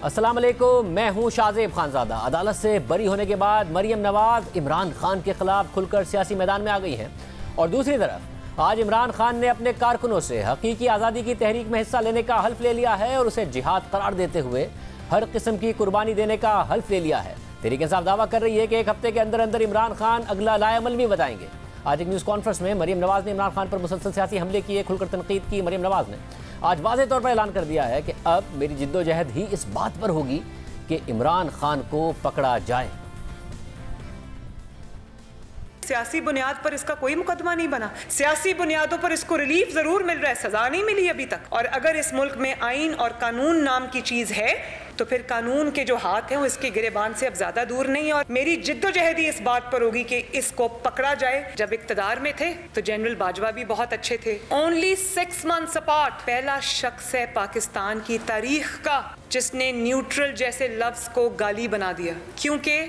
अस्सलाम वालेकुम, मैं हूं शाहजेब खानजादा। अदालत से बरी होने के बाद मरियम नवाज इमरान खान के खिलाफ खुलकर सियासी मैदान में आ गई हैं और दूसरी तरफ आज इमरान खान ने अपने कारकुनों से हकीकी आज़ादी की तहरीक में हिस्सा लेने का हल्फ ले लिया है और उसे जिहाद करार देते हुए हर किस्म की कुर्बानी देने का हल्फ ले लिया है। तहरीक इंसाफ दावा कर रही है कि एक हफ्ते के अंदर अंदर इमरान खान अगला लाएअमल भी बताएंगे। आज एक न्यूज़ कॉन्फ्रेंस में मरियम नवाज ने इमरान खान पर मुसलसल सियासी हमले किए, खुलकर तनकीद की। मरियम नवाज ने आज वाज़ेह तौर पर ऐलान कर दिया है कि अब मेरी जिद्दोजहद ही इस बात पर होगी कि इमरान खान को पकड़ा जाए। सियासी बुनियाद पर इसका कोई मुकदमा नहीं बना, सियासी बुनियादों पर इसको रिलीफ जरूर मिल रहा है, सजा नहीं मिली अभी तक। और अगर इस मुल्क में आइन और कानून नाम की चीज है तो फिर कानून के जो हाथ हैं वो इसके गिरेबान से अब ज्यादा दूर नहीं। और मेरी जिद्दोजहद ही इस बात पर होगी कि इसको पकड़ा जाए। जब इक्तदार में थे तो जनरल बाजवा भी बहुत अच्छे थे। ओनली 6 months अपार्ट पहला शख्स है पाकिस्तान की तारीख का जिसने न्यूट्रल जैसे लफ्ज को गाली बना दिया, क्योंकि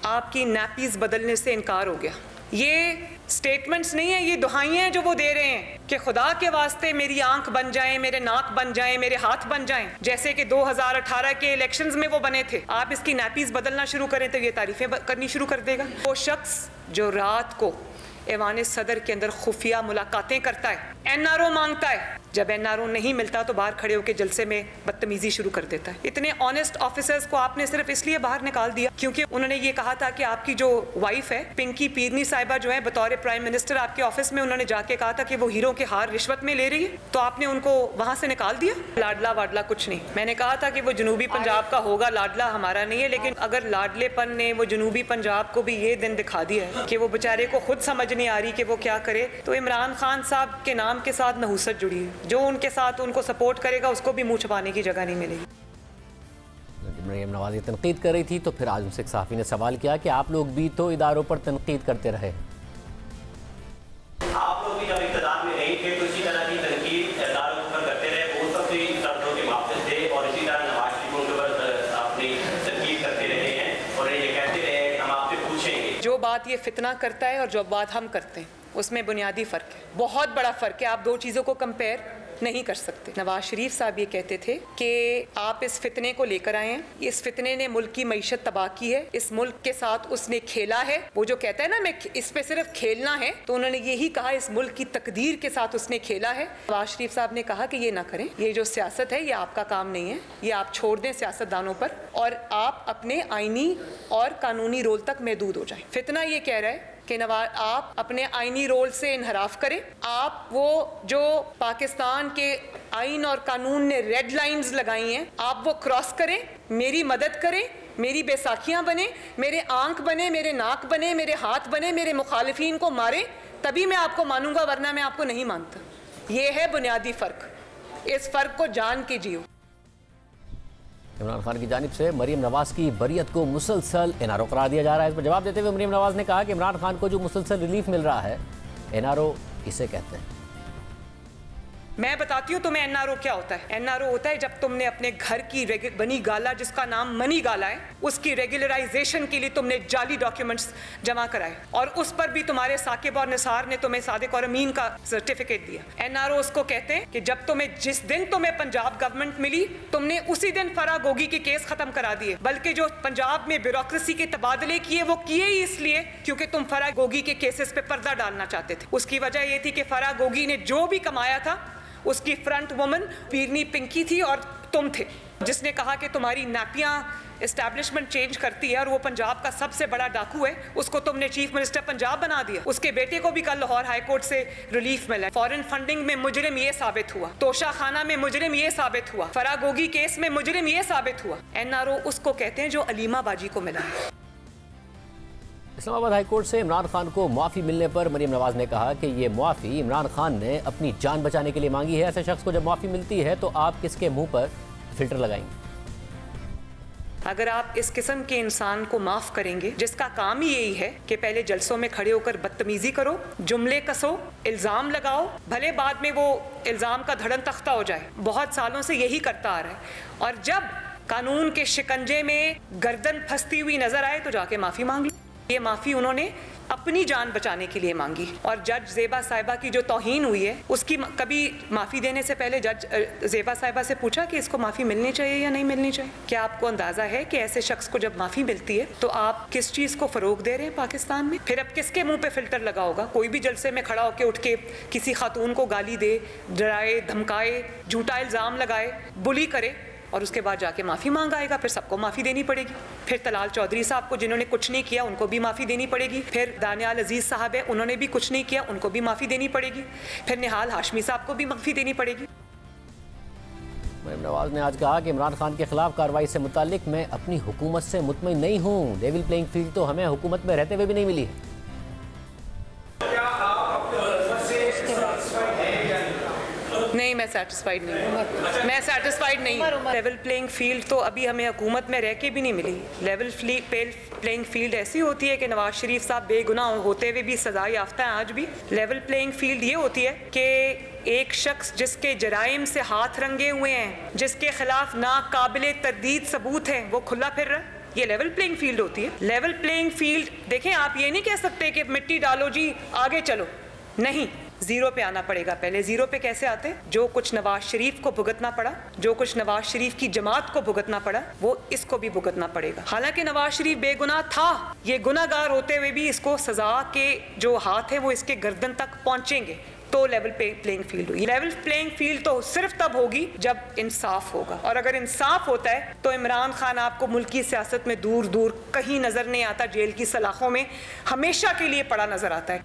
आपकी नैपीज बदलने से इनकार हो गया। ये स्टेटमेंट्स नहीं है, ये दुहाइयां हैं जो वो दे रहे हैं कि खुदा के वास्ते मेरी आंख बन जाए, मेरे नाक बन जाए, मेरे हाथ बन जाएं, जैसे कि 2018 के इलेक्शंस में वो बने थे। आप इसकी नैपीज बदलना शुरू करें तो ये तारीफें करनी शुरू कर देगा। वो शख्स जो रात को ऐवान सदर के अंदर खुफिया मुलाकातें करता है, एनआरओ मांगता है, जब एनआरओ नहीं मिलता तो बाहर खड़े होकर जलसे में बदतमीजी शुरू कर देता है। इतने ऑनेस्ट ऑफिसर्स को आपने सिर्फ इसलिए बाहर निकाल दिया क्योंकि उन्होंने ये कहा था कि आपकी जो वाइफ है पिंकी पीरनी साहिबा जो है बतौर प्राइम मिनिस्टर आपके ऑफिस में उन्होंने जाके कहा था कि वो हीरो के हार रिश्वत में ले रही है, तो आपने उनको वहां से निकाल दिया। लाडला वाडला कुछ नहीं, मैंने कहा था कि वो जनूबी पंजाब का होगा, लाडला हमारा नहीं है। लेकिन अगर लाडलेपन ने वो जनूबी पंजाब को भी ये दिन दिखा दिया है कि वो बेचारे को खुद समझ नहीं आ रही कि वो क्या करे, तो इमरान खान साहब के नाम के साथ नहुसत जुड़ी है। जो उनके साथ उनको सपोर्ट करेगा उसको भी मुंह छुपाने की जगह नहीं मिलेगी। मरियम नवाज ये तनकीद कर रही थी तो फिर आज उनसे एक सहाफ़ी ने सवाल किया कि आप लोग भी तो इदारों पर तनकीद करते रहे। आप लोग भी जब इक़्तिदार में नहीं थे तो इसी तरह की तनकीद इदारों पर करते रहे, वो सबसे शब्दों के वापस थे और इसी तरह नवाज शरीफ उनके ऊपर अपनी तनकीद करते रहे हैं और ये कहते रहे हम आपसे पूछेंगे। जो बात ये फितना करता है और जो बात हम करते हैं उसमें बुनियादी फ़र्क है, बहुत बड़ा फ़र्क है। आप दो चीज़ों को कंपेयर नहीं कर सकते। नवाज शरीफ साहब ये कहते थे कि आप इस फितने को लेकर आए हैं, इस फितने ने मुल्क की मईशत तबाह की है, इस मुल्क के साथ उसने खेला है। वो जो कहता है ना मैं इस पे सिर्फ खेलना है, तो उन्होंने यही कहा इस मुल्क की तकदीर के साथ उसने खेला है। नवाज शरीफ साहब ने कहा कि ये ना करें, ये जो सियासत है ये आपका काम नहीं है, ये आप छोड़ दें सियासतदानों पर और आप अपने आईनी और कानूनी रोल तक महदूद हो जाएं। फितना ये कह रहा है कि नवाज आप अपने आईनी रोल से इनहराफ करें, आप वो जो पाकिस्तान के आइन और कानून ने रेड लाइंस लगाई हैं आप वो क्रॉस करें, मेरी मदद करें, मेरी बैसाखियां बने, मेरे आंख बने, मेरे नाक बने, मेरे हाथ बने, मेरे मुखालिफिन को मारें, तभी मैं आपको मानूंगा, वरना मैं आपको नहीं मानता। ये है बुनियादी फ़र्क, इस फ़र्क को जान के जियो। इमरान खान की जानिब से मरियम नवाज की बरियत को मुसलसल एनआरओ करार दिया जा रहा है। इस पर जवाब देते हुए मरियम नवाज ने कहा कि इमरान खान को जो मुसलसल रिलीफ मिल रहा है एनआरओ इसे कहते हैं। मैं बताती हूँ तुम्हें एनआरओ क्या होता है। एनआरओ होता है जब तुमने अपने घर की बनी गाला, जिसका नाम मनी गाला है, उसकी रेगुलराइजेशन के लिए तुमने जाली डॉक्यूमेंट्स जमा कराए और उस पर भी तुम्हारे साकिब और निसार ने तुम्हें सादिक और अमीन का सर्टिफिकेट दिया। एनआरओ उसको कहते हैं कि जब तुम्हें जिस दिन तुम्हें पंजाब गवर्नमेंट मिली तुमने उसी दिन फराह गोगी के केस खत्म करा दिए, बल्कि जो पंजाब में ब्यूरोक्रेसी के तबादले किए वो किए ही इसलिए क्योंकि तुम फराह गोगी के केसेस पे पर्दा डालना चाहते थे। उसकी वजह ये थी कि फराह गोगी ने जो भी कमाया था उसकी फ्रंट वुमन पीरनी पिंकी थी और तुम थे, जिसने कहा कि तुम्हारी नापियां एस्टैब्लिशमेंट चेंज करती है और वो पंजाब का सबसे बड़ा डाकू है, उसको तुमने चीफ मिनिस्टर पंजाब बना दिया। उसके बेटे को भी कल लाहौर हाई कोर्ट से रिलीफ मिला। फॉरेन फंडिंग में मुजरिम ये साबित हुआ, तोशा खाना में मुजरिम ये साबित हुआ, फराह गोगी केस में मुजरिम ये साबित हुआ। एनआरओ उसको कहते हैं जो अलीमा बाजी को मिला है। इस्लामाबाद हाई कोर्ट से इमरान खान को मुआफ़ी मिलने पर मरियम नवाज ने कहा कि ये मुआफ़ी इमरान खान ने अपनी जान बचाने के लिए मांगी है। ऐसे शख्स को जब मुआफ़ी मिलती है तो आप किसके मुंह पर फिल्टर लगाएंगे? अगर आप इस किस्म के इंसान को माफ करेंगे जिसका काम ही यही है कि पहले जलसों में खड़े होकर बदतमीजी करो, जुमले कसो, इल्ज़ाम लगाओ, भले बाद में वो इल्ज़ाम का धड़न तख्ता हो जाए, बहुत सालों से यही करता आ रहा है, और जब कानून के शिकंजे में गर्दन फंसती हुई नजर आए तो जाके माफ़ी मांग लो। ये माफ़ी उन्होंने अपनी जान बचाने के लिए मांगी। और जज ज़ेबा साहिबा की जो तौहीन हुई है उसकी कभी माफ़ी देने से पहले जज ज़ेबा साहिबा से पूछा कि इसको माफ़ी मिलनी चाहिए या नहीं मिलनी चाहिए? क्या आपको अंदाज़ा है कि ऐसे शख्स को जब माफ़ी मिलती है तो आप किस चीज़ को फ़रोग दे रहे हैं पाकिस्तान में? फिर अब किसके मुंह पे फ़िल्टर लगा होगा? कोई भी जलसे में खड़ा होकर उठ के किसी खातून को गाली दे, डराए, धमकाए, झूठा इल्ज़ाम लगाए, बुली करे और उसके बाद जाके माफ़ी मांग आएगा, फिर सबको माफ़ी देनी पड़ेगी। फिर तलाल चौधरी साहब को जिन्होंने कुछ नहीं किया उनको भी माफ़ी देनी पड़ेगी। फिर दानियाल अजीज़ साहब है, उन्होंने भी कुछ नहीं किया, उनको भी माफ़ी देनी पड़ेगी। फिर निहाल हाशमी साहब को भी माफ़ी देनी पड़ेगी। मरियम नवाज ने आज कहा कि इमरान खान के खिलाफ कार्रवाई से मुतालिक मैं अपनी हुकूमत से मुतमईन नहीं हूँ। लेवल प्लेइंग फील्ड तो हमें हुकूमत में रहते हुए भी नहीं मिली है। नहीं, मैं सेटिस्फाइड नहीं हूँ। मैं सेटिस्फाइड नहीं हूँ। लेवल प्लेइंग फील्ड तो अभी हमें हुकूमत में रह के भी नहीं मिली। लेवल प्लेइंग फील्ड ऐसी होती है कि नवाज शरीफ साहब बेगुनाह होते हुए भी सजा याफ्ता है आज भी। लेवल प्लेइंग फील्ड ये होती है कि एक शख्स जिसके जराइम से हाथ रंगे हुए हैं, जिसके खिलाफ नाकाबिले तरदीद सबूत हैं, वो खुला फिर रहा है, ये लेवल प्लेइंग फील्ड होती है। लेवल प्लेइंग फील्ड देखें, आप ये नहीं कह सकते कि मिट्टी डालो जी आगे चलो, नहीं, जीरो पे आना पड़ेगा। पहले जीरो पे कैसे आते? जो कुछ नवाज शरीफ को भुगतना पड़ा, जो कुछ नवाज शरीफ की जमात को भुगतना पड़ा, वो इसको भी भुगतना पड़ेगा। हालांकि नवाज शरीफ बेगुनाह था, ये गुनाहगार होते हुए भी इसको सजा के जो हाथ है वो इसके गर्दन तक पहुंचेंगे, तो लेवल प्लेइंग फील्ड हुई। लेवल प्लेइंग फील्ड तो सिर्फ तब होगी जब इंसाफ होगा, और अगर इंसाफ होता है तो इमरान खान आपको मुल्की सियासत में दूर दूर कहीं नजर नहीं आता, जेल की सलाखों में हमेशा के लिए पड़ा नजर आता है।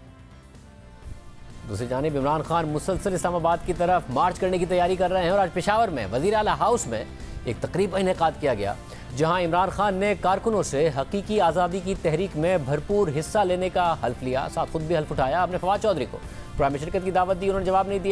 दूसरी जानिब इमरान खान मुसलसल इस्लामाबाद की तरफ मार्च करने की तैयारी कर रहे हैं और आज पेशावर में वज़ीर आला हाउस में एक तकरीब का इनेकाद किया गया, जहां इमरान खान ने कारकुनों से हकीकी आज़ादी की तहरीक में भरपूर हिस्सा लेने का हल्फ लिया, साथ खुद भी हल्फ उठाया। आपने फवाद चौधरी को प्रोग्राम में शिरकत की दावत दी, उन्होंने जवाब नहीं दिया।